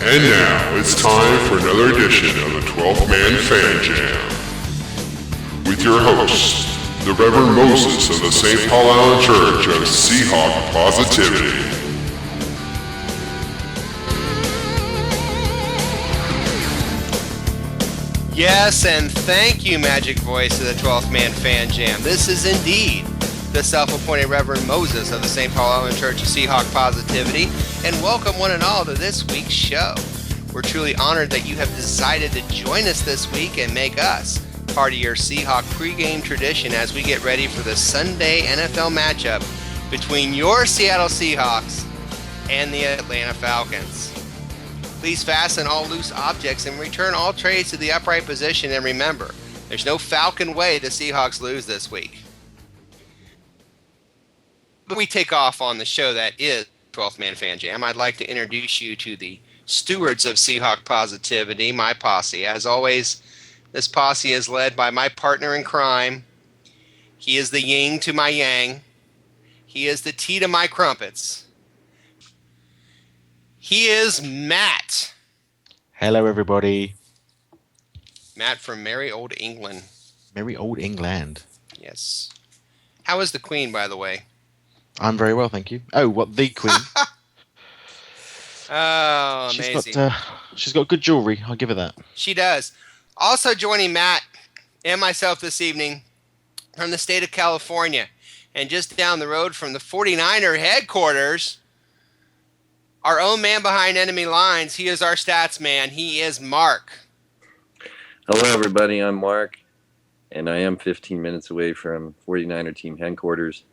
And now it's time for another edition of the 12th Man Fan Jam. With your host, the Reverend Moses of the St. Paul Island Church of Seahawk Positivity. Yes, and thank you, Magic Voice of the 12th Man Fan Jam. This is indeed the self-appointed Reverend Moses of the St. Paul Island Church of Seahawk Positivity, and welcome one and all to this week's show. We're truly honored that you have decided to join us this week and make us part of your Seahawk pregame tradition as we get ready for the Sunday NFL matchup between your Seattle Seahawks and the Atlanta Falcons. Please fasten all loose objects and return all trays to the upright position, and remember, there's no Falcon way the Seahawks lose this week. We take off on the show that is 12th Man Fan Jam. I'd like to introduce you to the stewards of Seahawk Positivity, my posse. As always, this posse is led by my partner in crime. He is the yin to my yang. He is the tea to my crumpets. He is Matt. Hello, everybody. Matt from merry old England. Merry old England. Yes. How is the Queen, by the way? I'm very well, thank you. Oh, what, the Queen? Oh, amazing. She's got good jewelry, I'll give her that. She does. Also joining Matt and myself this evening from the state of California and just down the road from the 49er headquarters, our own man behind enemy lines. He is our stats man. He is Mark. Hello, everybody. I'm Mark, and I am 15 minutes away from 49er team headquarters,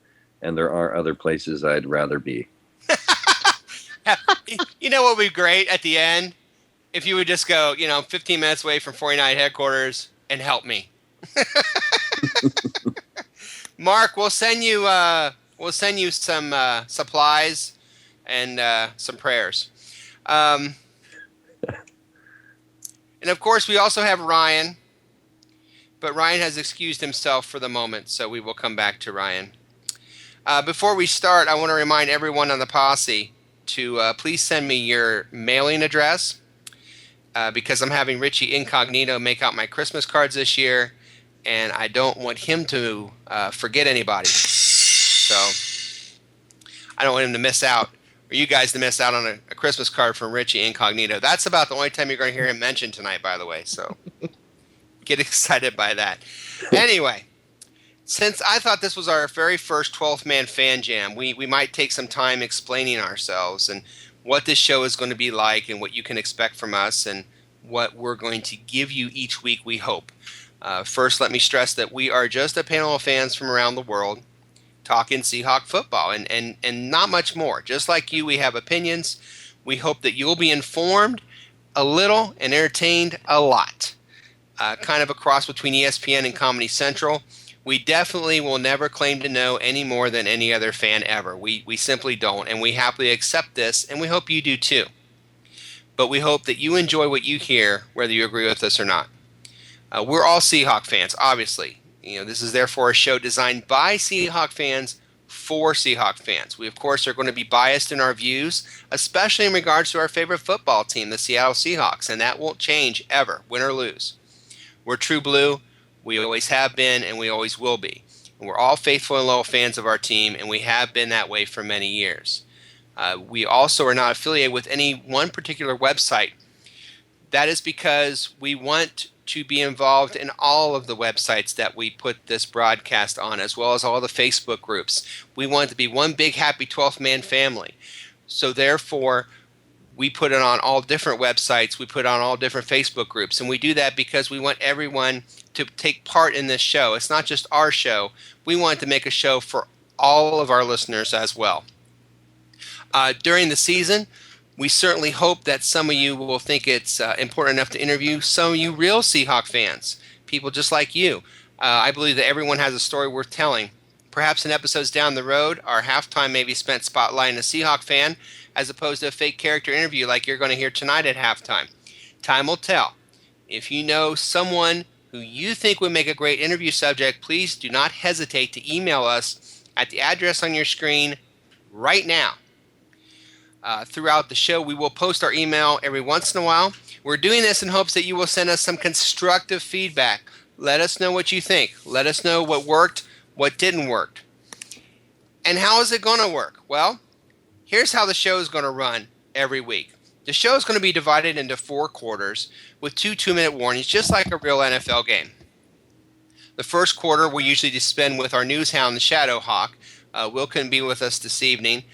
and there are other places I'd rather be. You know what would be great at the end? If you would just go, 15 minutes away from 49 headquarters and help me. Mark, we'll send you some supplies and some prayers. And of course, we also have Ryan, but Ryan has excused himself for the moment, so we will come back to Ryan. Before we start, I want to remind everyone on the posse to please send me your mailing address because I'm having Richie Incognito make out my Christmas cards this year, and I don't want him to forget anybody. So I don't want him to miss out, or you guys to miss out on a Christmas card from Richie Incognito. That's about the only time you're going to hear him mentioned tonight, by the way, so get excited by that. Anyway. Since I thought this was our very first 12th Man Fan Jam, we might take some time explaining ourselves and what this show is going to be like and what you can expect from us and what we're going to give you each week, we hope. First, let me stress that we are just a panel of fans from around the world talking Seahawk football and not much more. Just like you, we have opinions. We hope that you'll be informed a little and entertained a lot. Kind of a cross between ESPN and Comedy Central. We definitely will never claim to know any more than any other fan ever. We simply don't, and we happily accept this, and we hope you do too. But we hope that you enjoy what you hear, whether you agree with us or not. We're all Seahawk fans, obviously. This is therefore a show designed by Seahawk fans for Seahawk fans. We, of course, are going to be biased in our views, especially in regards to our favorite football team, the Seattle Seahawks, and that won't change ever, win or lose. We're true blue. We always have been, and we always will be. And we're all faithful and loyal fans of our team, and we have been that way for many years. We also are not affiliated with any one particular website. That is because we want to be involved in all of the websites that we put this broadcast on, as well as all the Facebook groups. We want to be one big happy 12th man family. So therefore, we put it on all different websites. We put it on all different Facebook groups. And we do that because we want everyone to take part in this show. It's not just our show. We want to make a show for all of our listeners as well. During the season, we certainly hope that some of you will think it's important enough to interview some of you real Seahawk fans, people just like you. I believe that everyone has a story worth telling. Perhaps in episodes down the road, our halftime may be spent spotlighting a Seahawk fan as opposed to a fake character interview like you're going to hear tonight at halftime. Time will tell. If you know someone who you think would make a great interview subject, please do not hesitate to email us at the address on your screen right now. throughout the show. We will post our email every once in a while. We're doing this in hopes that you will send us some constructive feedback. Let us know what you think. Let us know what worked, what didn't work. And how is it going to work? Well, here's how the show is going to run every week. The show is going to be divided into 4 quarters with 2 2-minute warnings, just like a real NFL game. The first quarter we'll usually spend with our news hound, the Shadow Hawk. Will couldn't be with us this evening,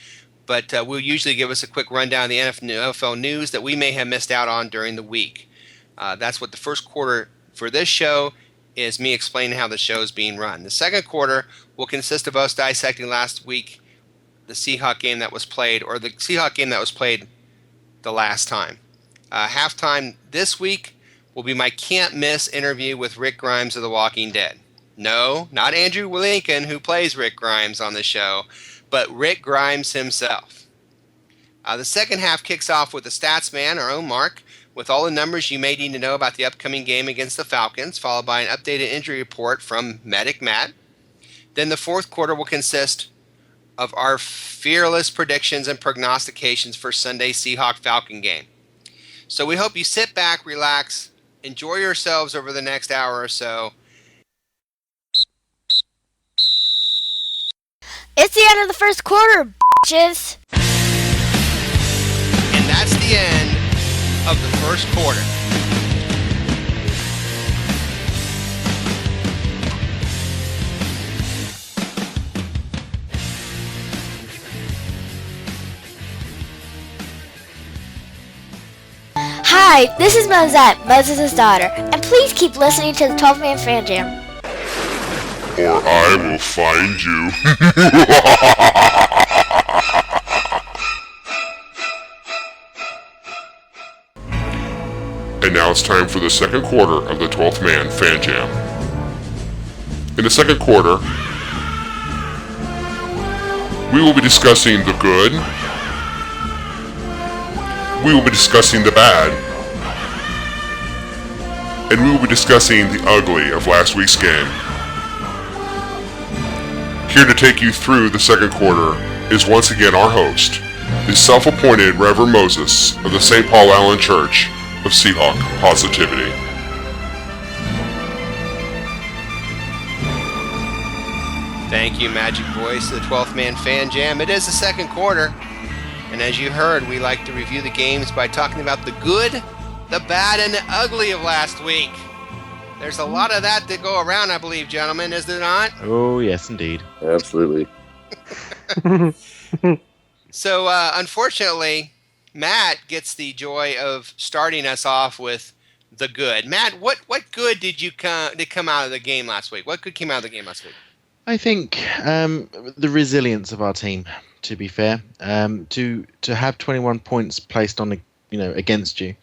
but will usually give us a quick rundown of the NFL news that we may have missed out on during the week. That's what the first quarter for this show is, me explaining how the show is being run. The second quarter will consist of us dissecting last week the Seahawk game that was played, or the Seahawk game that was played the last time. Halftime this week will be my can't-miss interview with Rick Grimes of The Walking Dead. No, not Andrew Lincoln, who plays Rick Grimes on the show, but Rick Grimes himself. The second half kicks off with the Stats Man, our own Mark, with all the numbers you may need to know about the upcoming game against the Falcons, followed by an updated injury report from Medic Matt. Then the fourth quarter will consist of our fearless predictions and prognostications for Sunday's Seahawk-Falcon game. So we hope you sit back, relax, enjoy yourselves over the next hour or so. It's the end of the first quarter, bitches. And that's the end of the first quarter. Hi, this is Mosette, Moses' daughter, and please keep listening to the 12-Man Fan Jam. Or I will find you. And now it's time for the second quarter of the 12th Man Fan Jam. In the second quarter, we will be discussing the good, we will be discussing the bad, and we will be discussing the ugly of last week's game. Here to take you through the second quarter is once again our host, the self-appointed Reverend Moses of the St. Paul Allen Church of Seahawk Positivity. Thank you, Magic Voice, the 12th Man Fan Jam. It is the second quarter, and as you heard, we like to review the games by talking about the good, the bad, and the ugly of last week. There's a lot of that to go around, I believe, gentlemen, is there not? Oh, yes, indeed. Absolutely. So, unfortunately, Matt gets the joy of starting us off with the good. Matt, what good did come out of the game last week? What good came out of the game last week? I think the resilience of our team, to be fair, to have 21 points placed on against you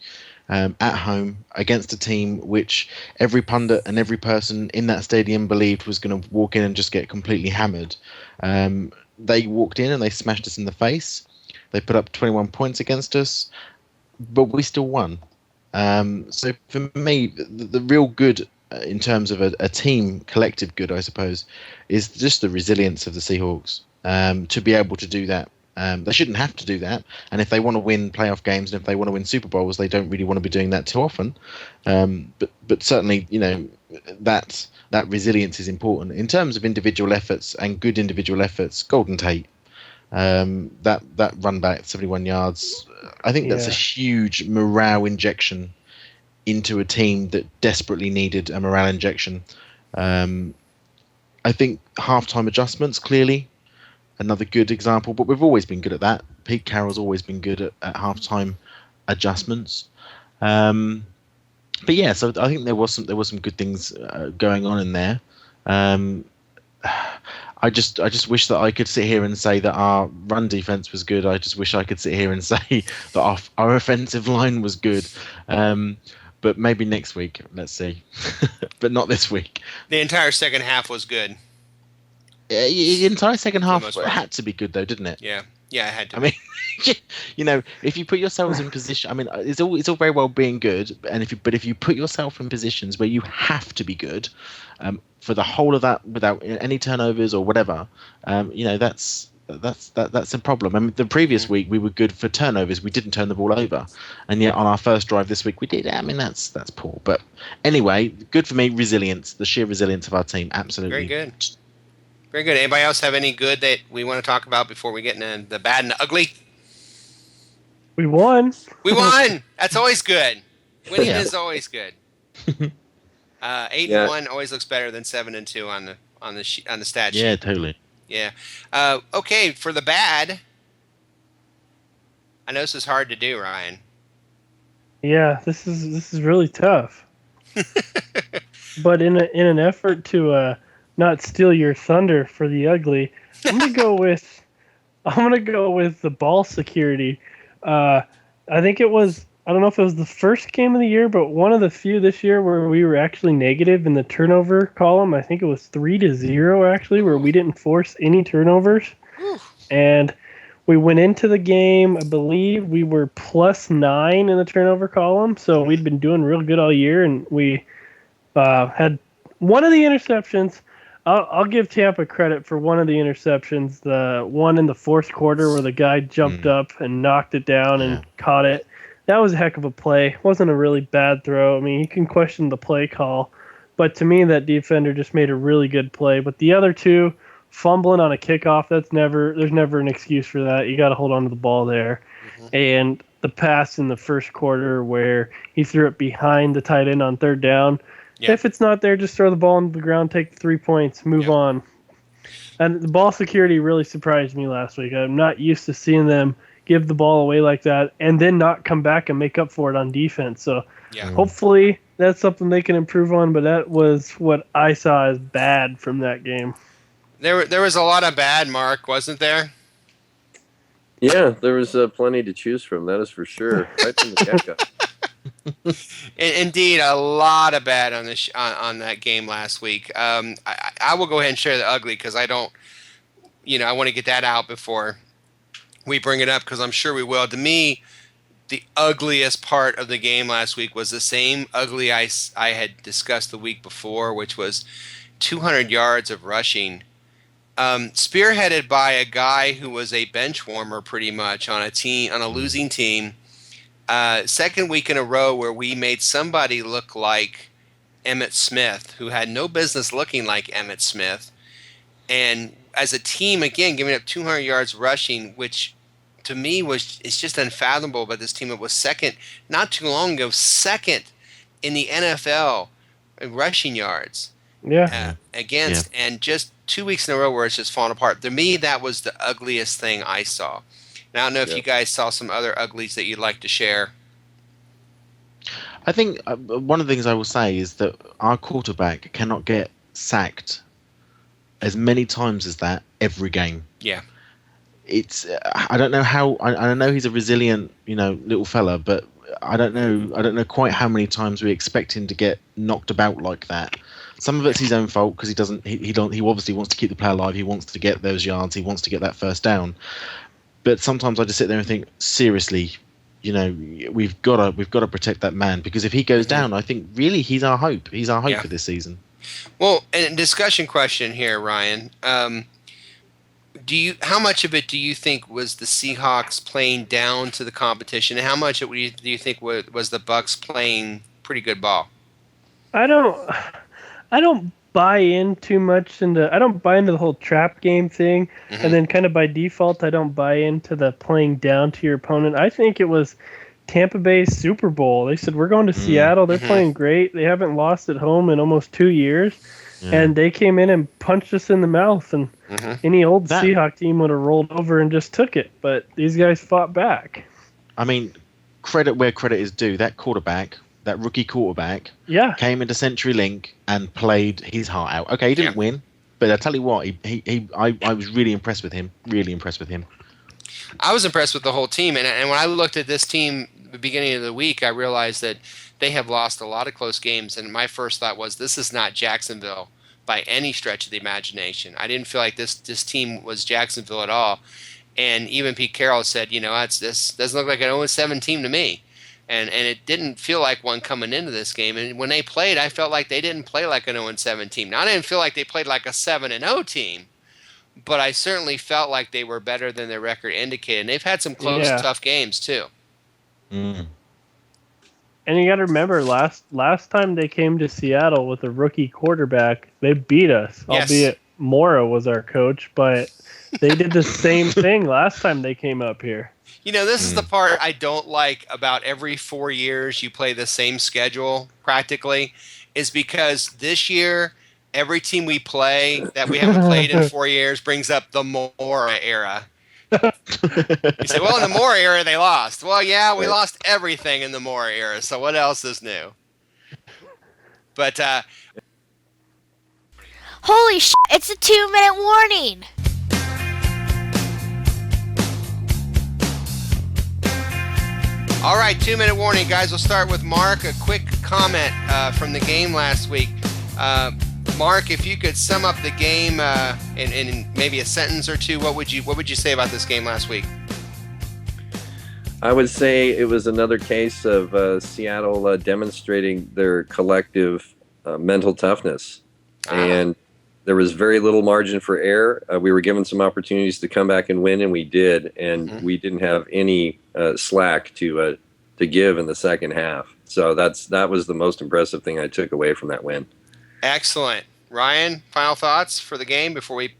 at home against a team which every pundit and every person in that stadium believed was going to walk in and just get completely hammered. They walked in and they smashed us in the face. They put up 21 points against us, but we still won. So for me, the real good in terms of a team collective good, I suppose, is just the resilience of the Seahawks to be able to do that. They shouldn't have to do that, and if they want to win playoff games and if they want to win Super Bowls, they don't really want to be doing that too often. But certainly, that resilience is important in terms of individual efforts and good individual efforts. Golden Tate, that run back 71 yards, I think that's a huge morale injection into a team that desperately needed a morale injection. I think halftime adjustments, clearly, another good example, but we've always been good at that. Pete Carroll's always been good at halftime adjustments. But yeah, so I think there was some good things going on in there. I just wish that I could sit here and say that our run defense was good. I just wish I could sit here and say that our offensive line was good. But maybe next week, let's see. But not this week. The entire second half was good. The entire second half had to be good, though, didn't it? Yeah, it had to. I mean, if you put yourselves in position, I mean, it's all very well being good, and if you put yourself in positions where you have to be good, for the whole of that without any turnovers or whatever, that's That's a problem. I mean, the previous week we were good for turnovers. We didn't turn the ball over, and yet on our first drive this week we did. I mean, that's poor. But anyway, good for me. Resilience, the sheer resilience of our team, absolutely. Very good. Very good. Anybody else have any good that we want to talk about before we get into the bad and the ugly? We won. We won. That's always good. Winning Yeah. is always good. 8-1 always looks better than 7-2 on the stat sheet. Yeah, totally. Yeah. Okay, for the bad, I know this is hard to do, Ryan. Yeah, this is really tough. But in an effort to not steal your thunder for the ugly, I'm gonna go with the ball security. I think it was, I don't know if it was the first game of the year, but one of the few this year where we were actually negative in the turnover column. I think it was 3-0 actually, where we didn't force any turnovers. And we went into the game, I believe we were +9 in the turnover column. So we'd been doing real good all year, and we had one of the interceptions. I'll give Tampa credit for one of the interceptions, the one in the fourth quarter where the guy jumped up and knocked it down and caught it. That was a heck of a play. It wasn't a really bad throw. I mean, you can question the play call, but to me, that defender just made a really good play. But the other two, fumbling on a kickoff, there's never an excuse for that. You got to hold on to the ball there. And the pass in the first quarter where he threw it behind the tight end on third down. Yeah. If it's not there, just throw the ball on the ground, take the 3 points, move on. And the ball security really surprised me last week. I'm not used to seeing them give the ball away like that and then not come back and make up for it on defense. So hopefully that's something they can improve on, but that was what I saw as bad from that game. There was a lot of bad, Mark, wasn't there? Yeah, there was plenty to choose from, that is for sure, right from the get-go. Indeed, a lot of bad on on that game last week. I will go ahead and share the ugly because I don't, I want to get that out before we bring it up because I'm sure we will. To me, the ugliest part of the game last week was the same ugly I had discussed the week before, which was 200 yards of rushing, spearheaded by a guy who was a bench warmer pretty much on a losing team. Second week in a row where we made somebody look like Emmitt Smith, who had no business looking like Emmitt Smith. And as a team, again, giving up 200 yards rushing, which to me it's just unfathomable. But this team, it was second, not too long ago, second in the NFL in rushing yards. Yeah. And just 2 weeks in a row where it's just falling apart. To me, that was the ugliest thing I saw. Now, I don't know if you guys saw some other uglies that you'd like to share. I think one of the things I will say is that our quarterback cannot get sacked as many times as that every game. Yeah. It's I don't know how I know he's a resilient, little fella, but I don't know quite how many times we expect him to get knocked about like that. Some of it's his own fault because he obviously wants to keep the play alive. He wants to get those yards. He wants to get that first down. But sometimes I just sit there and think, seriously, we've got to protect that man because if he goes down, I think really he's our hope. He's our hope for this season. Well, and a discussion question here, Ryan. How much of it do you think was the Seahawks playing down to the competition, and how much do you think was the Bucs playing pretty good ball? I don't buy in too much I don't buy into the whole trap game thing, and then kind of by default I don't buy into the playing down to your opponent. I think it was Tampa Bay's Super Bowl. They said we're going to Seattle. They're playing great. They haven't lost at home in almost 2 years, and they came in and punched us in the mouth, and any old Seahawk team would have rolled over and just took it, but these guys fought back. I mean, credit where credit is due. That rookie quarterback came into CenturyLink and played his heart out. Okay, he didn't win, but I tell you what, I was really impressed with him. Really impressed with him. I was impressed with the whole team, and when I looked at this team at the beginning of the week, I realized that they have lost a lot of close games, and my first thought was this is not Jacksonville by any stretch of the imagination. I didn't feel like this team was Jacksonville at all, and even Pete Carroll said, this doesn't look like an 0-7 team to me. And it didn't feel like one coming into this game. And when they played, I felt like they didn't play like an 0-7 team. Now, I didn't feel like they played like a 7-0 team, but I certainly felt like they were better than their record indicated. And they've had some close, Yeah. tough games too. Mm. And you got to remember, last time they came to Seattle with a rookie quarterback, they beat us. Yes. Albeit Mora was our coach, but they did the same thing last time they came up here. This is the part I don't like about every 4 years you play the same schedule practically, is because this year every team we play that we haven't played in 4 years brings up the Mora era. You say, well, in the Mora era they lost. Well, yeah, we lost everything in the Mora era, so what else is new? But Holy sh! It's a 2-minute warning! all right, 2-minute warning, guys. We'll start with Mark. A quick comment from the game last week. Mark, if you could sum up the game in maybe a sentence or two, what would you say about this game last week? I would say it was another case of Seattle demonstrating their collective mental toughness. And there was very little margin for error. We were given some opportunities to come back and win, and we did. And we didn't have any slack to give in the second half. So that was the most impressive thing I took away from that win. Excellent. Ryan, final thoughts for the game before we...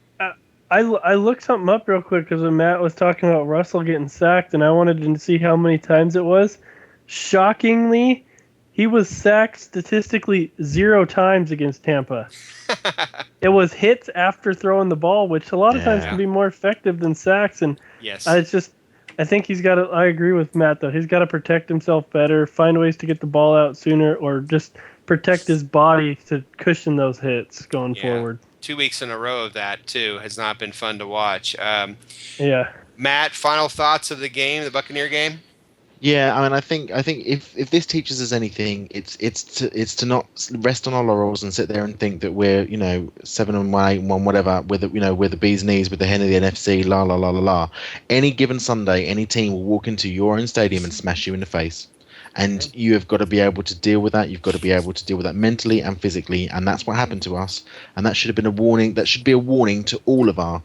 I looked something up real quick because when Matt was talking about Russell getting sacked, and I wanted to see how many times it was. Shockingly, he was sacked statistically 0 times against Tampa. It was hits after throwing the ball, which a lot of times can be more effective than sacks. And Yes. I think he's got to, I agree with Matt, though. He's got to protect himself better, find ways to get the ball out sooner, or just protect his body to cushion those hits going forward. 2 weeks in a row of that, too, has not been fun to watch. Yeah. Matt, final thoughts of the game, the Buccaneer game? Yeah, I mean, I think if this teaches us anything, it's to not rest on our laurels and sit there and think that we're 7-1, 8-1, whatever, with the bee's knees, with the hen of the NFC, la la la la la. Any given Sunday, any team will walk into your own stadium and smash you in the face. And you have got to be able to deal with that. You've got to be able to deal with that mentally and physically. And that's what happened to us. And that should have been a warning. That should be a warning to all of our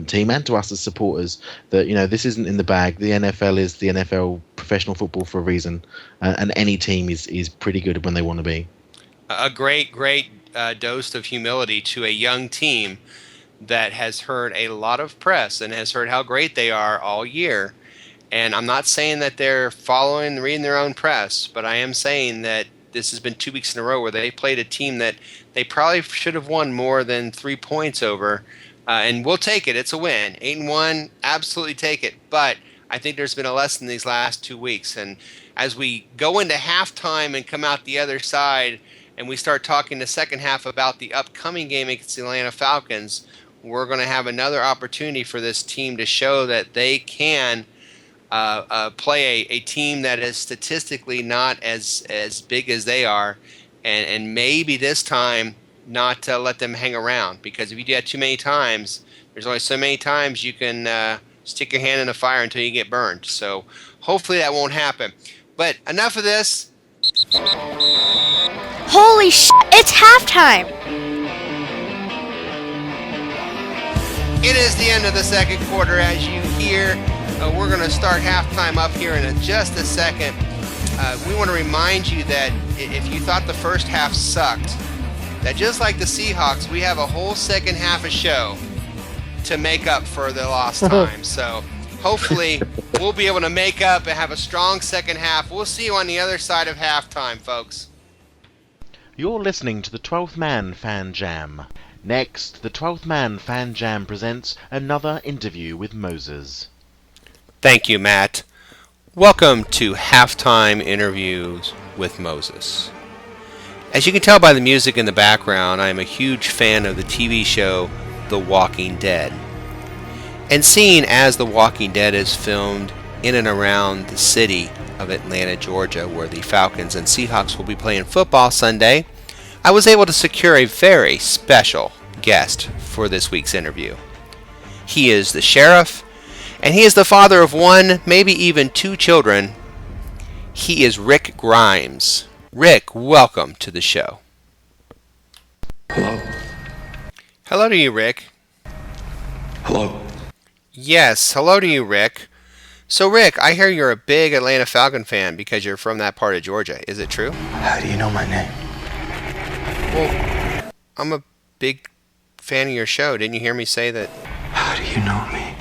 team and to us as supporters that, this isn't in the bag. The NFL is the NFL, professional football, for a reason. And any team is pretty good when they want to be. A great dose of humility to a young team that has heard a lot of press and has heard how great they are all year. And I'm not saying that they're reading their own press, but I am saying that this has been 2 weeks in a row where they played a team that they probably should have won more than 3 points over. And we'll take it. It's a win. 8-1, absolutely take it. But I think there's been a lesson these last 2 weeks. And as we go into halftime and come out the other side and we start talking the second half about the upcoming game against the Atlanta Falcons, we're going to have another opportunity for this team to show that they can play a team that is statistically not as big as they are, and maybe this time not let them hang around, because if you do that too many times, there's only so many times you can stick your hand in the fire until you get burned. So hopefully that won't happen. But enough of this. Holy sh! It's halftime! It is the end of the second quarter, as you hear. We're going to start halftime up here in just a second. We want to remind you that if you thought the first half sucked, that just like the Seahawks, we have a whole second half of show to make up for the lost time. So hopefully we'll be able to make up and have a strong second half. We'll see you on the other side of halftime, folks. You're listening to the 12th Man Fan Jam. Next, the 12th Man Fan Jam presents another interview with Moses. Thank you, Matt. Welcome to Halftime Interviews with Moses. As you can tell by the music in the background, I am a huge fan of the TV show The Walking Dead. And seeing as The Walking Dead is filmed in and around the city of Atlanta, Georgia, where the Falcons and Seahawks will be playing football Sunday, I was able to secure a very special guest for this week's interview. He is the sheriff, and he is the father of one, maybe even 2 children. He is Rick Grimes. Rick, welcome to the show. Hello. Hello to you, Rick. Hello? Yes, hello to you, Rick. So, Rick, I hear you're a big Atlanta Falcon fan because you're from that part of Georgia. Is it true? How do you know my name? Well, I'm a big fan of your show. Didn't you hear me say that? How do you know me?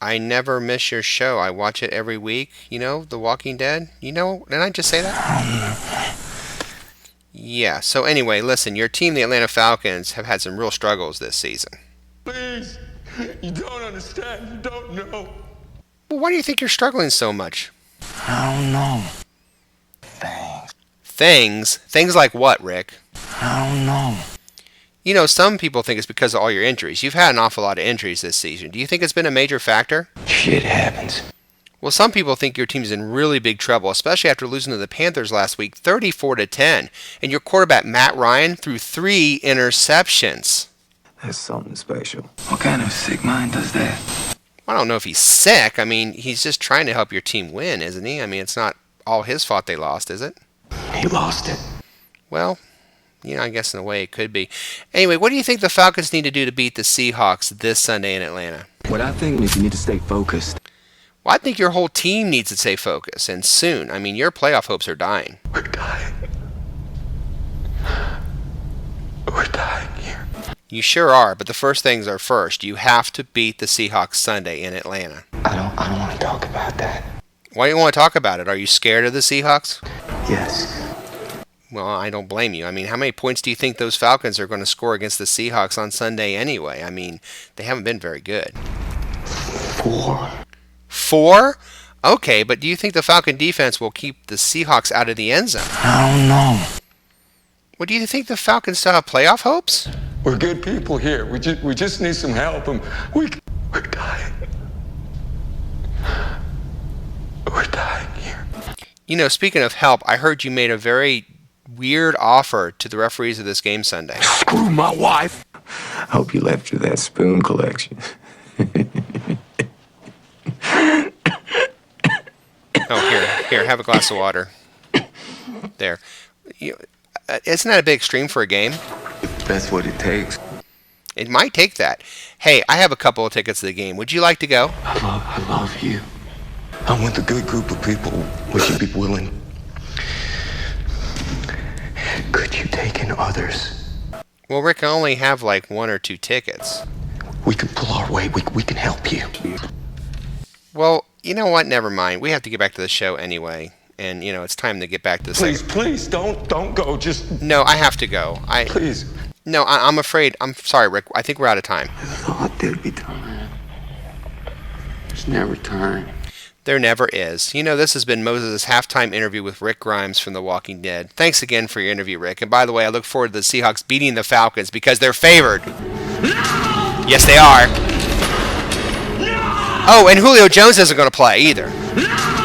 I never miss your show. I watch it every week. You know, The Walking Dead. You know, didn't I just say that? Yeah, so anyway, listen, your team, the Atlanta Falcons, have had some real struggles this season. Please, you don't understand. You don't know. Well, why do you think you're struggling so much? I don't know. Things? Things like what, Rick? I don't know. You know, some people think it's because of all your injuries. You've had an awful lot of injuries this season. Do you think it's been a major factor? Shit happens. Well, some people think your team's in really big trouble, especially after losing to the Panthers last week, 34-10, and your quarterback Matt Ryan threw 3 interceptions. That's something special. What kind of sick mind does that? I don't know if he's sick. I mean, he's just trying to help your team win, isn't he? I mean, it's not all his fault they lost, is it? He lost it. Well, you know, I guess in a way it could be. Anyway, what do you think the Falcons need to do to beat the Seahawks this Sunday in Atlanta? What I think is you need to stay focused. Well, I think your whole team needs to stay focused, and soon. I mean, your playoff hopes are dying. We're dying. We're dying here. You sure are, but the first things are first. You have to beat the Seahawks Sunday in Atlanta. I don't want to talk about that. Why do you want to talk about it? Are you scared of the Seahawks? Yes. Well, I don't blame you. I mean, how many points do you think those Falcons are going to score against the Seahawks on Sunday anyway? I mean, they haven't been very good. 4. 4? Okay, but do you think the Falcon defense will keep the Seahawks out of the end zone? I don't know. Well, do you think the Falcons still have playoff hopes? We're good people here. We just need some help. And We're dying. We're dying here. You know, speaking of help, I heard you made a very weird offer to the referees of this game Sunday. Screw my wife. Hope you left her that spoon collection. Oh, here, have a glass of water. There. Isn't that a bit extreme for a game? That's what it takes. It might take that. Hey, I have a couple of tickets to the game. Would you like to go? I love you. I'm with a good group of people. Would you be willing? Could you take in others? Well, Rick, I only have like 1 or 2 tickets. We can pull our weight. We can help you. Well, you know what? Never mind. We have to get back to the show anyway. And, you know, it's time to get back to the please, don't go. Just No, I have to go. please. No, I'm afraid. I'm sorry, Rick. I think we're out of time. I thought there'd be time. There's never time. There never is. You know, this has been Moses' halftime interview with Rick Grimes from The Walking Dead. Thanks again for your interview, Rick. And by the way, I look forward to the Seahawks beating the Falcons because they're favored. No! Yes, they are. No! Oh, and Julio Jones isn't going to play either. No!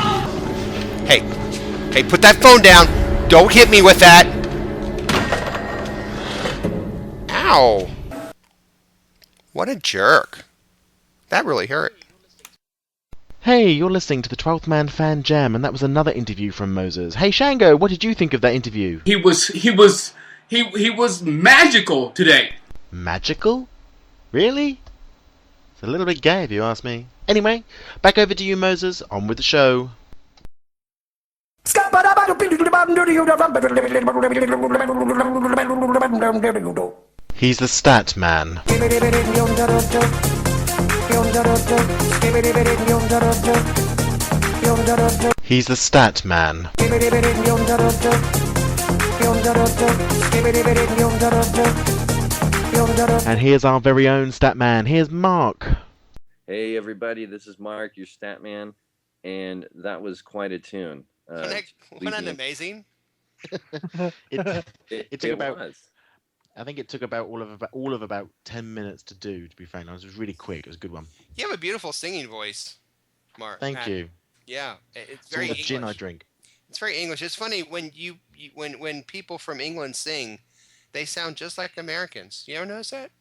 Hey, put that phone down. Don't hit me with that. Ow. What a jerk. That really hurt. Hey, you're listening to the 12th Man Fan Jam, and that was another interview from Moses. Hey, Shango, what did you think of that interview? He was magical today. Magical? Really? It's a little bit gay, if you ask me. Anyway, back over to you, Moses. On with the show. He's the stat man. He's the stat man. And here's our very own stat man. Here's Mark. Hey everybody, this is Mark, your stat man, and that was quite a tune. Wasn't that amazing? It took about. Was. I think it took about all of about 10 minutes to do. To be frank, it was really quick. It was a good one. You have a beautiful singing voice, Mark. Thank you. Yeah, it's It's very all the English. gin I drink. It's very English. It's funny when when people from England sing, they sound just like Americans. You ever notice that?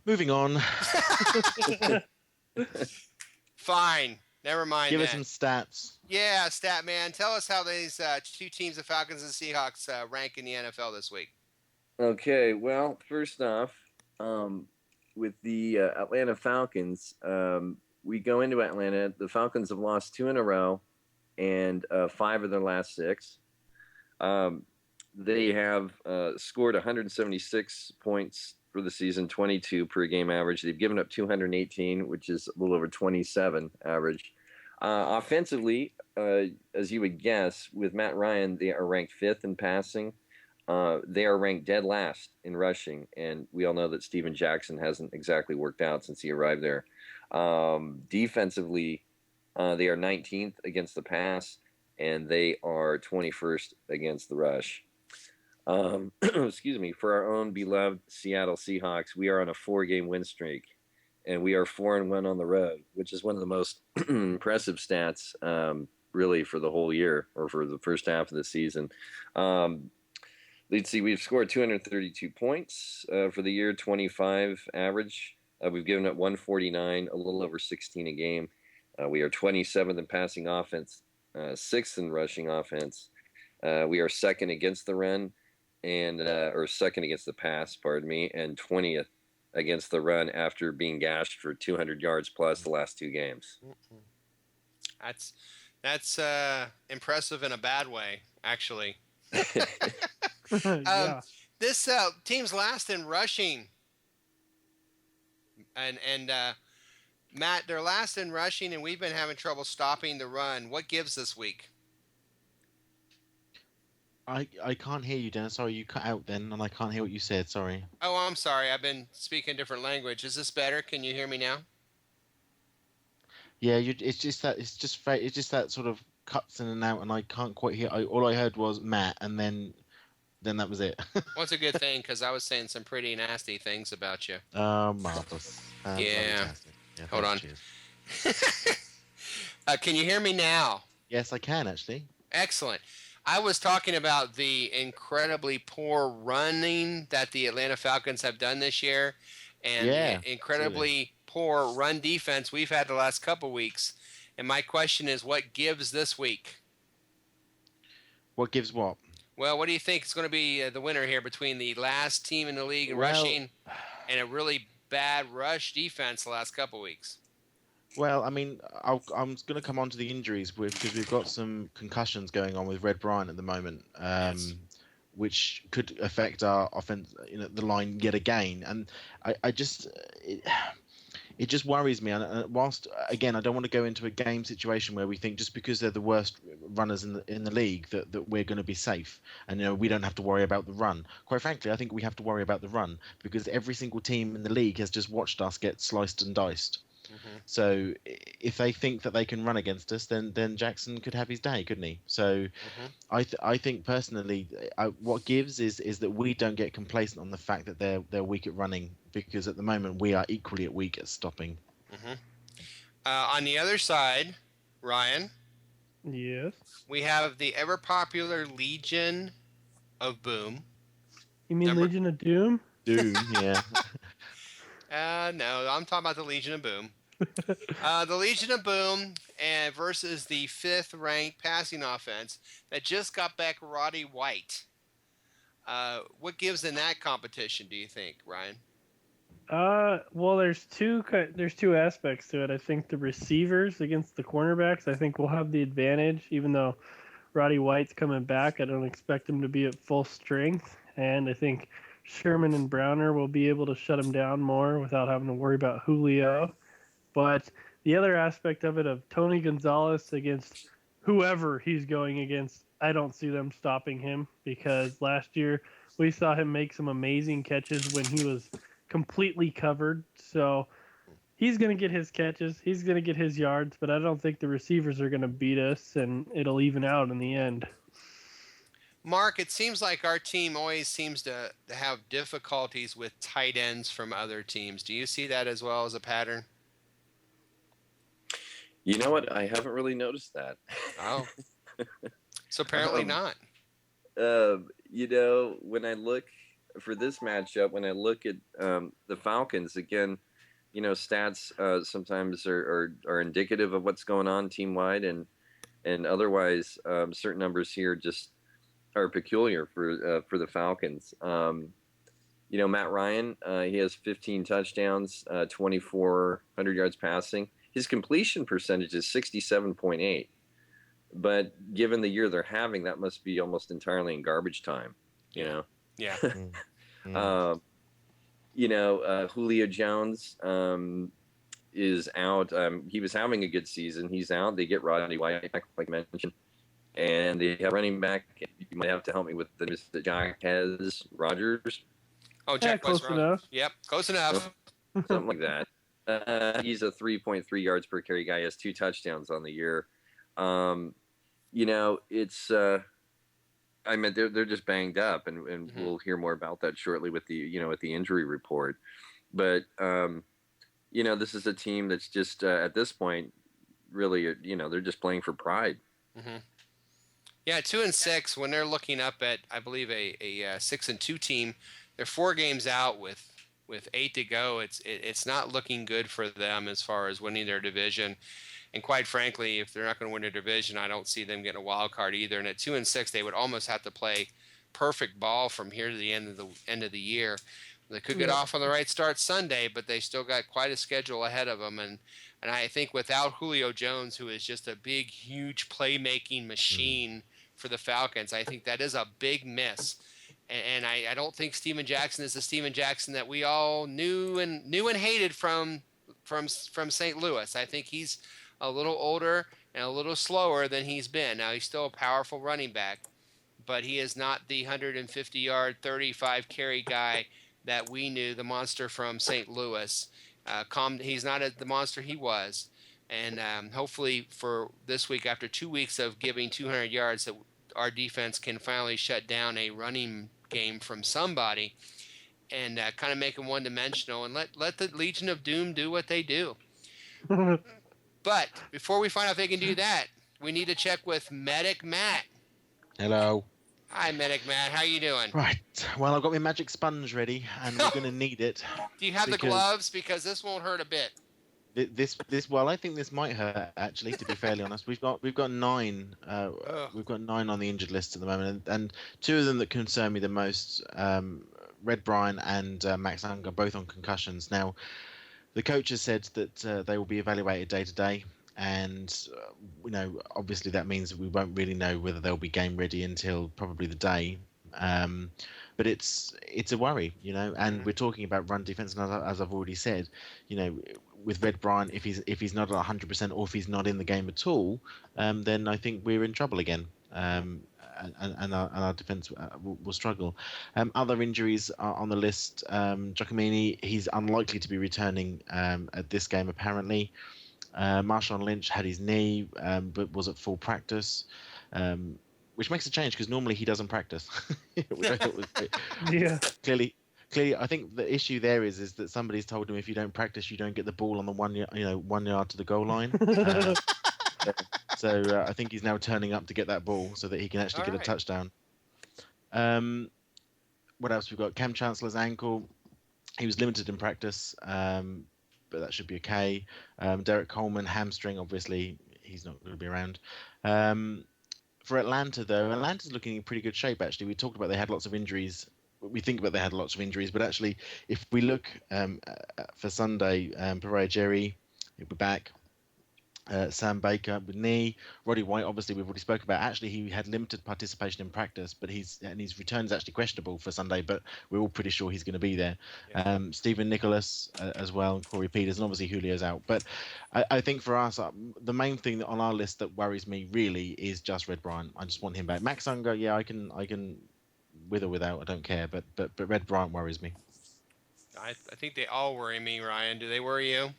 Moving on. Fine. Never mind. Give us that. some stats. Yeah, Statman. Tell us how these 2 teams, the Falcons and Seahawks, rank in the NFL this week. Okay, well, first off, with the Atlanta Falcons, we go into Atlanta. The Falcons have lost 2 in a row and 5 of their last 6. They have scored 176 points for the season, 22 per game average. They've given up 218, which is a little over 27 average. Offensively, as you would guess, with Matt Ryan, they are ranked 5th in passing. They are ranked dead last in rushing, and we all know that Steven Jackson hasn't exactly worked out since he arrived there. Defensively, they are 19th against the pass, and they are 21st against the rush. Excuse me. For our own beloved Seattle Seahawks, we are on a 4-game win streak, and we are 4-1 on the road, which is one of the most impressive stats, really, for the whole year or for the first half of the season. Let's see. We've scored 232 points for the year, 25 average. We've given up 149, a little over 16 a game. We are 27th in passing offense, 6th in rushing offense. We are 2nd against the run, or 2nd against the pass, pardon me, and 20th against the run after being gashed for 200 yards plus the last 2 games. That's impressive in a bad way, actually. Yeah. This team's last in rushing, and Matt, they're last in rushing, and we've been having trouble stopping the run. What gives this week? I can't hear you, Dennis. Sorry, you cut out then, and I can't hear what you said. Sorry. Oh, I'm sorry. I've been speaking a different language. Is this better? Can you hear me now? Yeah, it's just that sort of cuts in and out, and I can't quite hear. All I heard was Matt, and then that was it. Well, it's a good thing because I was saying some pretty nasty things about you. Marvelous. Yeah. Yeah. Hold on. Cheers. Can you hear me now? Yes, I can actually. Excellent. I was talking about the incredibly poor running that the Atlanta Falcons have done this year, and the incredibly poor run defense we've had the last couple weeks. And my question is, what gives this week? What gives what? Well, what do you think is going to be the winner here between the last team in the league in rushing and a really bad rush defense the last couple weeks? Well, I mean, I'm going to come on to the injuries because we've got some concussions going on with Red Bryant at the moment, which could affect our offense, the line yet again. And it just worries me. And whilst again, I don't want to go into a game situation where we think just because they're the worst runners in the league that we're going to be safe, and we don't have to worry about the run. Quite frankly, I think we have to worry about the run because every single team in the league has just watched us get sliced and diced. Mm-hmm. So if they think that they can run against us, then Jackson could have his day, couldn't he? So I think personally, what gives is that we don't get complacent on the fact that they're weak at running, because at the moment we are equally weak at stopping. Mm-hmm. On the other side, Ryan. Yes. We have the ever popular Legion of Boom. You mean Legion of Doom? Doom, yeah. No, I'm talking about the Legion of Boom. The Legion of Boom versus the 5th-ranked passing offense that just got back Roddy White. What gives in that competition, do you think, Ryan? Well, there's two aspects to it. I think the receivers against the cornerbacks, I think we'll have the advantage, even though Roddy White's coming back. I don't expect him to be at full strength, and I think Sherman and Browner will be able to shut him down more without having to worry about Julio. But the other aspect of it, of Tony Gonzalez against whoever he's going against, I don't see them stopping him, because last year we saw him make some amazing catches when he was completely covered. So he's going to get his catches, he's going to get his yards, but I don't think the receivers are going to beat us, and it'll even out in the end. Mark, it seems like our team always seems to have difficulties with tight ends from other teams. Do you see that as well as a pattern? You know what? I haven't really noticed that. Oh. So apparently not. When I look for this matchup, when I look at the Falcons, again, stats sometimes are indicative of what's going on team-wide, and otherwise certain numbers here just are peculiar for the Falcons. Matt Ryan, he has 15 touchdowns, 2,400 yards passing. His completion percentage is 67.8. But given the year they're having, that must be almost entirely in garbage time. Yeah. Julio Jones is out. He was having a good season. He's out. They get Rodney White, like I mentioned. And they have running back. You might have to help me with the Mr. Jack has Rogers. Oh, Jack close enough. Yep, close enough. Something like that. He's a 3.3 yards per carry guy. He has 2 touchdowns on the year. It's. They're just banged up, and we'll hear more about that shortly with the at the injury report. But this is a team that's just at this point, really, they're just playing for pride. Mm-hmm. Yeah, 2-6. When they're looking up at, I believe, a 6-2 team, they're 4 games out with 8 to go. It's not looking good for them as far as winning their division. And quite frankly, if they're not going to win their division, I don't see them getting a wild card either. And at 2-6, they would almost have to play perfect ball from here to the end of the year. They could get off on the right start Sunday, but they still got quite a schedule ahead of them. And I think without Julio Jones, who is just a big, huge playmaking machine for the Falcons, I think that is a big miss. And I don't think Steven Jackson is the Steven Jackson that we all knew and hated from St. Louis. I think he's a little older and a little slower than he's been. Now, he's still a powerful running back, but he is not the 150-yard, 35-carry guy that we knew, the monster from St. Louis. He's not the monster he was. And hopefully for this week, after 2 weeks of giving 200 yards, that our defense can finally shut down a running game from somebody and kind of make them one-dimensional and let the Legion of Doom do what they do. But before we find out if they can do that, we need to check with Medic Matt. Hello. Hi, Medic Matt. How you doing? Right. Well, I've got my magic sponge ready, and we're going to need it. Do you have the gloves? Because this won't hurt a bit. Well, I think this might hurt, actually, to be fairly honest. We've got 9 we've got 9 on the injured list at the moment, and 2 of them that concern me the most, Red Bryan and Max Unger, both on concussions. Now, the coach has said that they will be evaluated day to day, and obviously that means that we won't really know whether they'll be game ready until probably the day. But it's a worry, and we're talking about run defense, and as I've already said, with Red Bryan, if he's not at 100% or if he's not in the game at all, then I think we're in trouble again. And our defense will struggle. Other injuries are on the list. Giacomini, he's unlikely to be returning at this game apparently. Marshawn Lynch had his knee, but was at full practice, which makes a change because normally he doesn't practice. Which I thought was great. Yeah. Clearly, I think the issue there is that somebody's told him if you don't practice, you don't get the ball on the 1 yard to the goal line. So I think he's now turning up to get that ball so that he can actually get a touchdown. What else we've got? Cam Chancellor's ankle. He was limited in practice, but that should be okay. Derek Coleman, hamstring. Obviously, he's not going to be around. For Atlanta, though, Atlanta's looking in pretty good shape, actually. We talked about they had lots of injuries. We think about they had lots of injuries, but actually, if we look for Sunday, Pariah Jerry, he'll be back. Sam Baker with knee. Roddy White, obviously, we've already spoken about. Actually, he had limited participation in practice, but his return is actually questionable for Sunday, but we're all pretty sure he's going to be there. Yeah. Stephen Nicholas as well, Corey Peters, and obviously Julio's out. But I think for us, the main thing on our list that worries me really is just Red Bryan. I just want him back. Max Unger, yeah, I can with or without, I don't care, but Red Bryan worries me. I think they all worry me, Ryan. Do they worry you?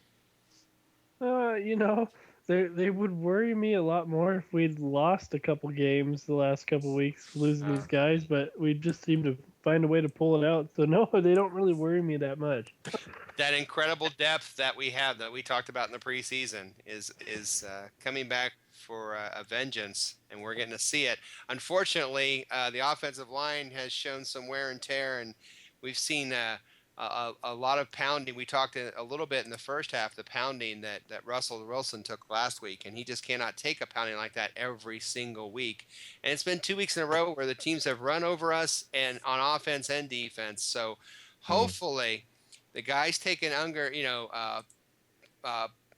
They would worry me a lot more if we'd lost a couple games the last couple weeks losing these guys, but we just seem to find a way to pull it out. So no, they don't really worry me that much. That incredible depth that we have that we talked about in the preseason is coming back for a vengeance, and we're getting to see it. Unfortunately, the offensive line has shown some wear and tear, and we've seen a lot of pounding. We talked a little bit in the first half, the pounding that Russell Wilson took last week, and he just cannot take a pounding like that every single week. And it's been 2 weeks in a row where the teams have run over us and on offense and defense. So Hopefully, the guys taking Unger,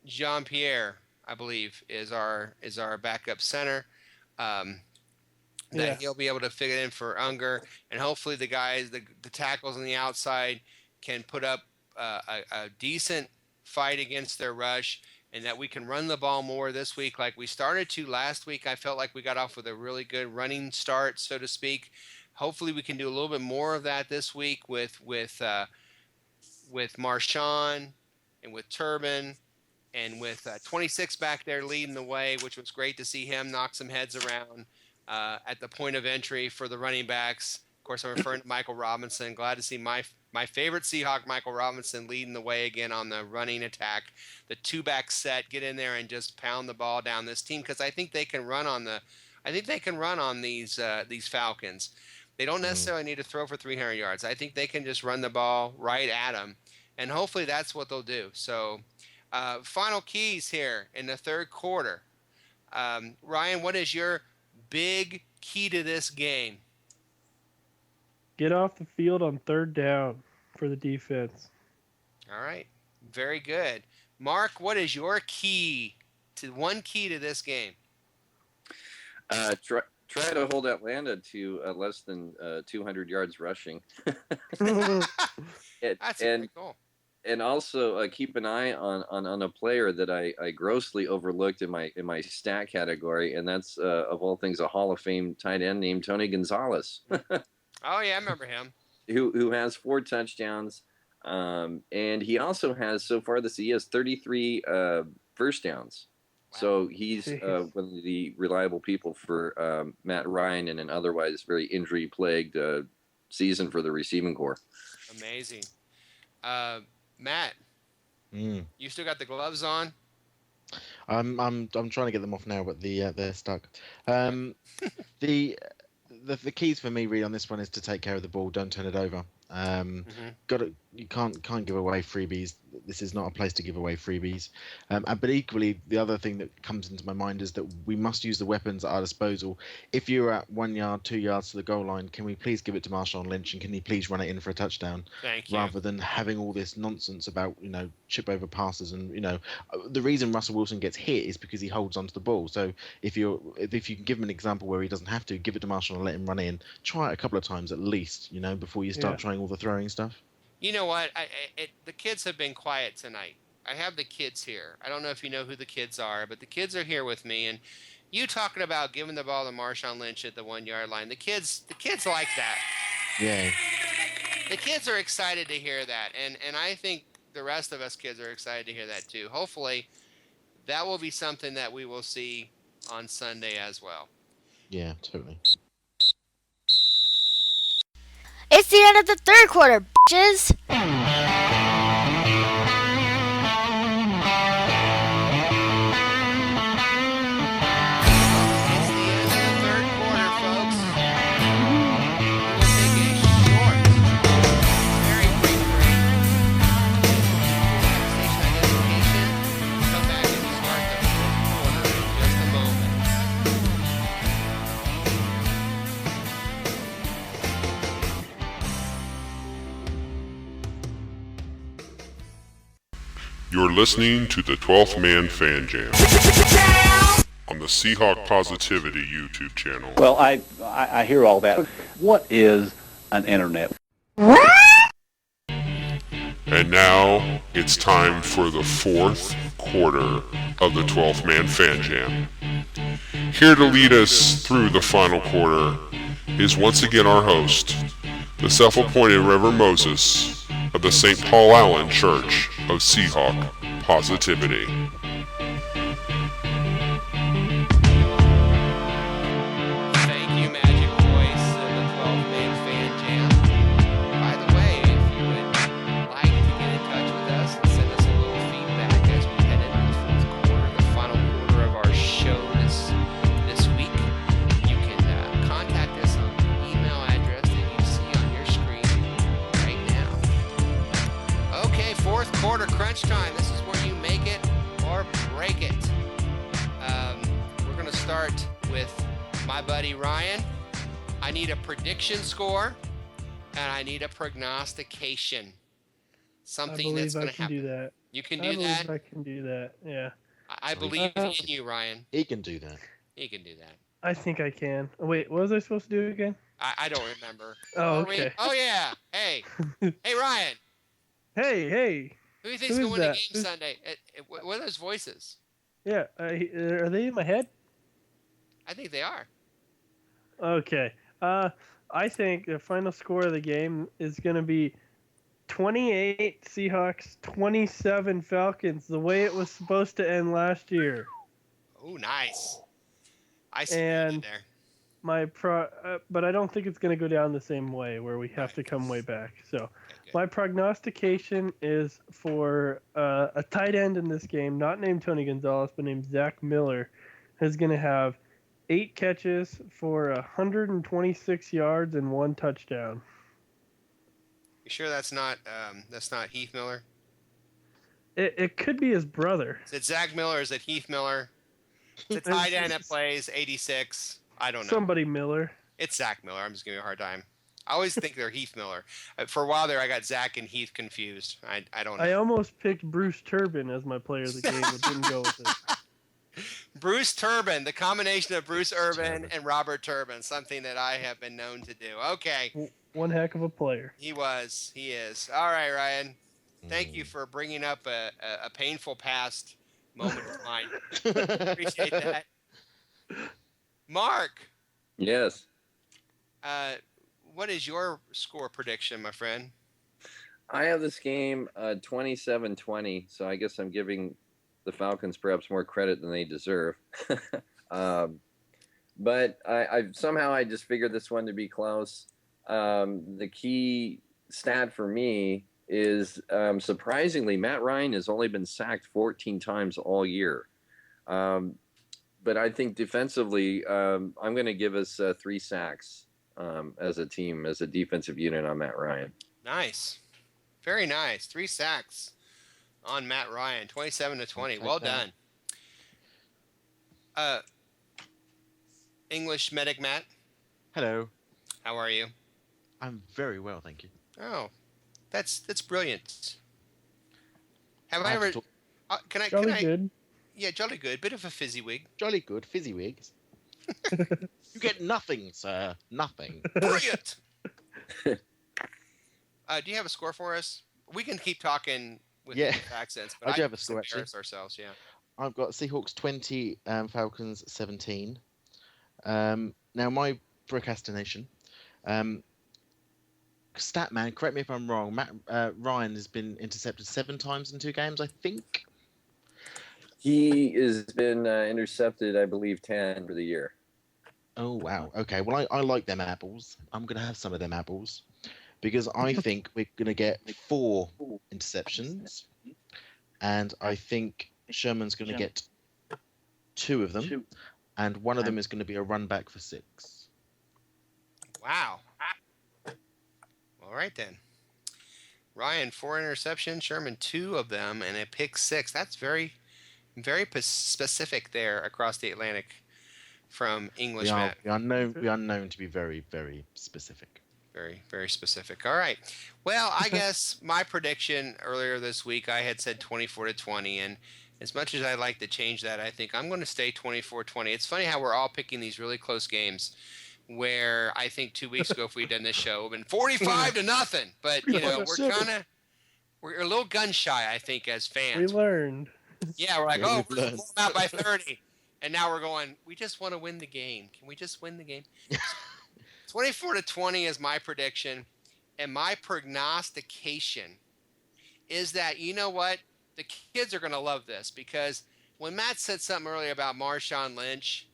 Jean-Pierre, I believe, is our backup center. That he'll be able to fit it in for Unger, and hopefully the guys, the tackles on the outside, can put up a decent fight against their rush, and that we can run the ball more this week like we started to last week. I felt like we got off with a really good running start, so to speak. Hopefully we can do a little bit more of that this week with Marshawn and with Turbin and with 26 back there leading the way, which was great to see him knock some heads around at the point of entry for the running backs. Of course, I'm referring to Michael Robinson. Glad to see my favorite Seahawk, Michael Robinson, leading the way again on the running attack. The two-back set, get in there and just pound the ball down this team, because I think they can run on these Falcons. They don't necessarily need to throw for 300 yards. I think they can just run the ball right at them, and hopefully that's what they'll do. So, final keys here in the third quarter. Ryan, what is your big key to this game? Get off the field on third down for the defense. All right. Very good. Mark, what is your key to this game? Try to hold Atlanta to less than 200 yards rushing. That's pretty cool. And also keep an eye on a player that I grossly overlooked in my stat category, and that's of all things a Hall of Fame tight end named Tony Gonzalez. Oh yeah, I remember him. Who has 4 touchdowns, and he also has so far this he has 33 first downs. Wow. So he's one of the reliable people for Matt Ryan in an otherwise very injury-plagued season for the receiving corps. Amazing. Matt, you still got the gloves on? I'm trying to get them off now, but they're stuck. The keys for me really on this one is to take care of the ball, don't turn it over. You can't give away freebies. This is not a place to give away freebies. But equally, the other thing that comes into my mind is that we must use the weapons at our disposal. If you're at 1 yard, 2 yards to the goal line, can we please give it to Marshawn Lynch, and can he please run it in for a touchdown? Thank you. Rather than having all this nonsense about chip over passes, and the reason Russell Wilson gets hit is because he holds onto the ball. So if you can give him an example where he doesn't have to, give it to Marshawn and let him run in. Try it a couple of times at least, before you start trying all the throwing stuff. You know what? The kids have been quiet tonight. I have the kids here. I don't know if you know who the kids are, but the kids are here with me. And you talking about giving the ball to Marshawn Lynch at the 1 yard line. The kids like that. Yeah. The kids are excited to hear that. And I think the rest of us kids are excited to hear that too. Hopefully that will be something that we will see on Sunday as well. Yeah, totally. It's the end of the third quarter, bitches. You're listening to the 12th Man Fan Jam on the Seahawk Positivity YouTube channel. Well, I hear all that. What is an internet? And now it's time for the fourth quarter of the 12th Man Fan Jam. Here to lead us through the final quarter is once again our host, the self-appointed Reverend Moses of the St. Paul Allen Church of Seahawk Positivity. Thank you, Magic Voice of the 12-Man Fan Jam. By the way, if you would like to get in touch with us and send us a little feedback as we head into the fourth quarter, the final quarter of our show this week, you can contact us on the email address that you see on your screen right now. Okay, fourth quarter crunch time. This is where you make it or break it. We're going to start with my buddy Ryan. I need a prediction score and I need a prognostication. Something I that's believe going I to can happen. do that. You can I do that? believe I can do that. Yeah. I believe in you, Ryan. He can do that. He can do that. I think I can. Wait, what was I supposed to do again? I don't remember. Oh, Are we? okay. Oh, yeah. Hey. Hey, Ryan. Hey. Who do you think's Who going is to win the that? game Who's- Sunday? What are those voices? Yeah. Are they in my head? I think they are. Okay. I think the final score of the game is going to be 28 Seahawks, 27 Falcons, the way it was supposed to end last year. Oh, nice. I see And you there. but I don't think it's going to go down the same way where we have to come way back. So my prognostication is for a tight end in this game, not named Tony Gonzalez, but named Zach Miller, is going to have 8 catches for 126 yards and 1 touchdown. You sure that's not Heath Miller? It could be his brother. Is it Zach Miller? Is it Heath Miller? It's a tight end that plays 86. I don't know. Somebody Miller. It's Zach Miller. I'm just giving you a hard time. I always think they're Heath Miller. For a while there, I got Zach and Heath confused. I don't know. I almost picked Bruce Turbin as my player of the game, but didn't go with it. Bruce Turbin, the combination of Bruce Urban and Robert Turbin, something that I have been known to do. Okay. One heck of a player. He is. All right, Ryan. Thank you for bringing up a painful past moment of mine. Appreciate that. Mark. Yes. What is your score prediction, my friend? I have this game 27-20, so I guess I'm giving the Falcons perhaps more credit than they deserve. But I somehow I just figured this one to be close. The key stat for me is surprisingly, Matt Ryan has only been sacked 14 times all year. But I think defensively, I'm going to give us 3 sacks as a team, as a defensive unit on Matt Ryan. Nice. Very nice. 3 sacks on Matt Ryan. 27-20. Well done. English medic Matt. Hello. How are you? I'm very well, thank you. Oh, that's brilliant. Have I I have ever? to Can I? Jolly good. Yeah, jolly good. Bit of a fizzy wig. Jolly good, fizzy wigs. You get nothing, sir. Nothing. Brilliant. Do you have a score for us? We can keep talking with English accents, but I do have a score, actually. embarrass ourselves. Yeah. I've got Seahawks 20, Falcons 17. Now, my procrastination. Statman, correct me if I'm wrong. Ryan has been intercepted 7 times in 2 games, I think. He has been intercepted, I believe, 10 for the year. Oh, wow. Okay, well, I like them apples. I'm going to have some of them apples. Because I think we're going to get 4 interceptions. And I think Sherman's going to get 2 of them. And one of them is going to be a run back for 6. Wow. All right, then. Ryan, 4 interceptions. Sherman, 2 of them, and a pick 6. That's very, very specific there across the Atlantic from English Matt. We are known to be very, very specific. Very, very specific. All right. Well, I guess my prediction earlier this week, I had said 24-20, and as much as I'd like to change that, I think I'm going to stay 24-20. It's funny how we're all picking these really close games where I think 2 weeks ago, if we'd done this show, it would have been 45-0. But, we're a little gun shy, I think, as fans. We learned. Yeah, we're like, we're going out by 30. And now we're going, we just want to win the game. Can we just win the game? 24-20 is my prediction. And my prognostication is that, you know what? The kids are going to love this because when Matt said something earlier about Marshawn Lynch,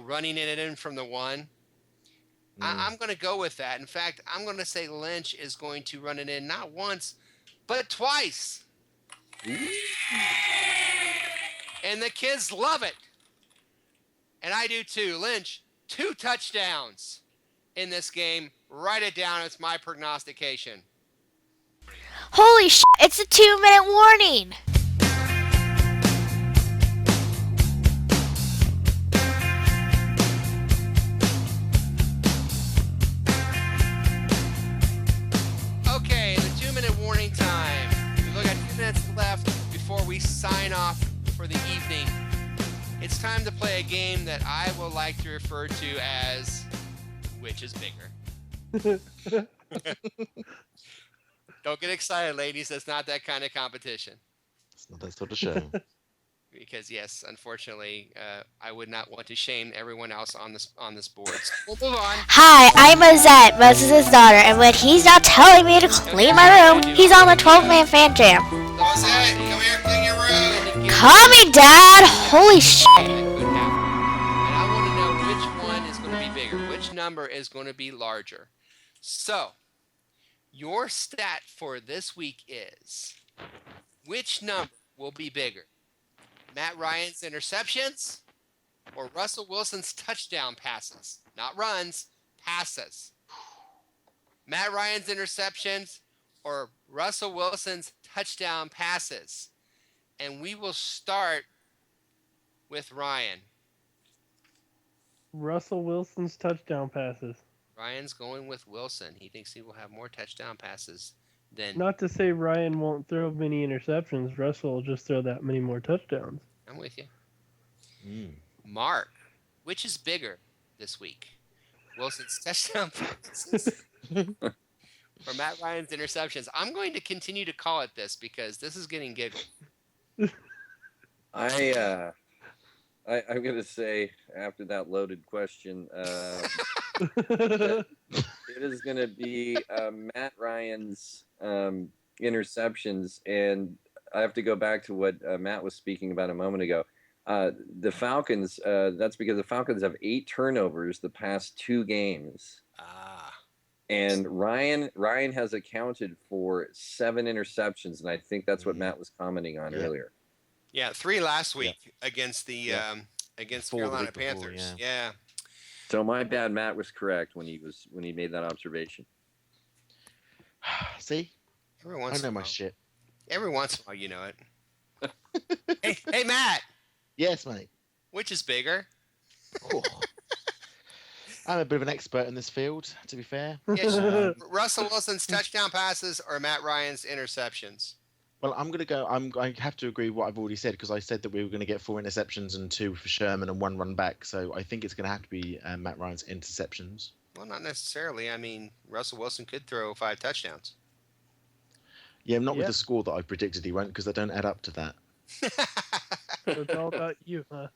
running it in from the 1, I'm going to go with that. In fact, I'm going to say Lynch is going to run it in not once, but twice. And the kids love it. And I do too. Lynch, 2 touchdowns in this game. Write it down. It's my prognostication. Holy shit, it's a 2-minute warning. sign off for the evening, it's time to play a game that I will like to refer to as Which is Bigger? Don't get excited, ladies. That's not that kind of competition. It's not that sort of show. Because yes, unfortunately, I would not want to shame everyone else on this board. So we'll move on. Hi, I'm Mosette, Moses' daughter, and when he's not telling me to clean my room, he's on the 12-man fan jam. Mosette, come here, clean your room. Call me Dad! Holy shit! That could happen. And I want to know which one is going to be bigger. Which number is going to be larger? So, your stat for this week is, which number will be bigger? Matt Ryan's interceptions or Russell Wilson's touchdown passes? Not runs, passes. Matt Ryan's interceptions or Russell Wilson's touchdown passes? And we will start with Ryan. Russell Wilson's touchdown passes. Ryan's going with Wilson. He thinks he will have more touchdown passes than... Not to say Ryan won't throw many interceptions. Russell will just throw that many more touchdowns. I'm with you. Mark, which is bigger this week? Wilson's touchdown passes or Matt Ryan's interceptions? I'm going to continue to call it this because this is getting giggly. I'm going to say, after that loaded question, it is going to be Matt Ryan's interceptions, and I have to go back to what Matt was speaking about a moment ago. The Falcons, that's because the Falcons have 8 turnovers the past 2 games. And Ryan has accounted for 7 interceptions, and I think that's what Matt was commenting on earlier. Yeah, 3 last week against the against Carolina Panthers. Yeah. So my bad, Matt was correct when he made that observation. See? Every once I know in a my while. shit. Every once in a while, you know it. hey, Matt. Yes, mate. Which is bigger? Oh. I'm a bit of an expert in this field, to be fair. Yes, Russell Wilson's touchdown passes or Matt Ryan's interceptions? Well, I'm going to go. I have to agree with what I've already said because I said that we were going to get 4 interceptions and 2 for Sherman and 1 run back. So I think it's going to have to be Matt Ryan's interceptions. Well, not necessarily. I mean, Russell Wilson could throw 5 touchdowns. Yeah, not with the score that I predicted he won't because they don't add up to that. So it's all about you, huh?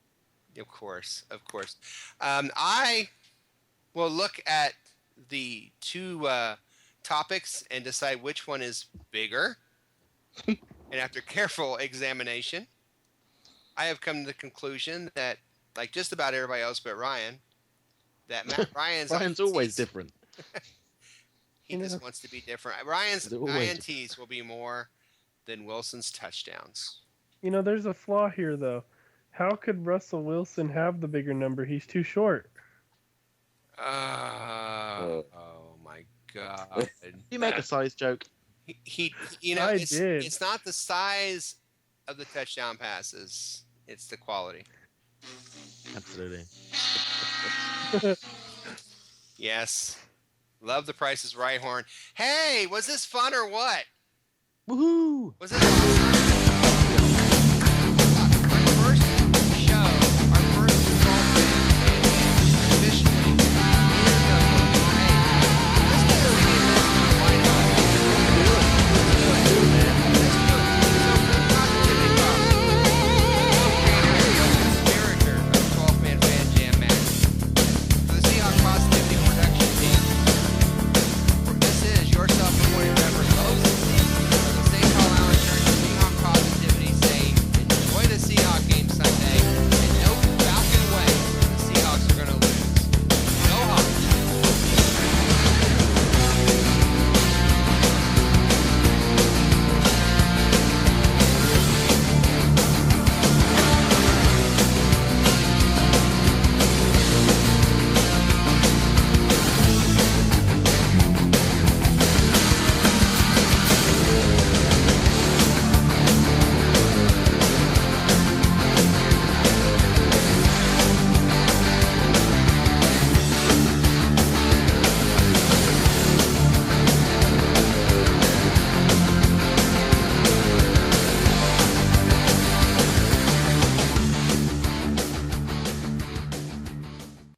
Of course. I will look at the 2 topics and decide which one is bigger. And after careful examination, I have come to the conclusion that, like just about everybody else but Ryan, that Matt Ryan's always different. He just wants to be different. Ryan's INTs will be more than Wilson's touchdowns. You know, there's a flaw here, though. How could Russell Wilson have the bigger number? He's too short. Oh my God! You make a size joke. It's not the size of the touchdown passes; it's the quality. Absolutely. Yes, love the Price is Right horn. Hey, was this fun or what? Woohoo! Was this awesome?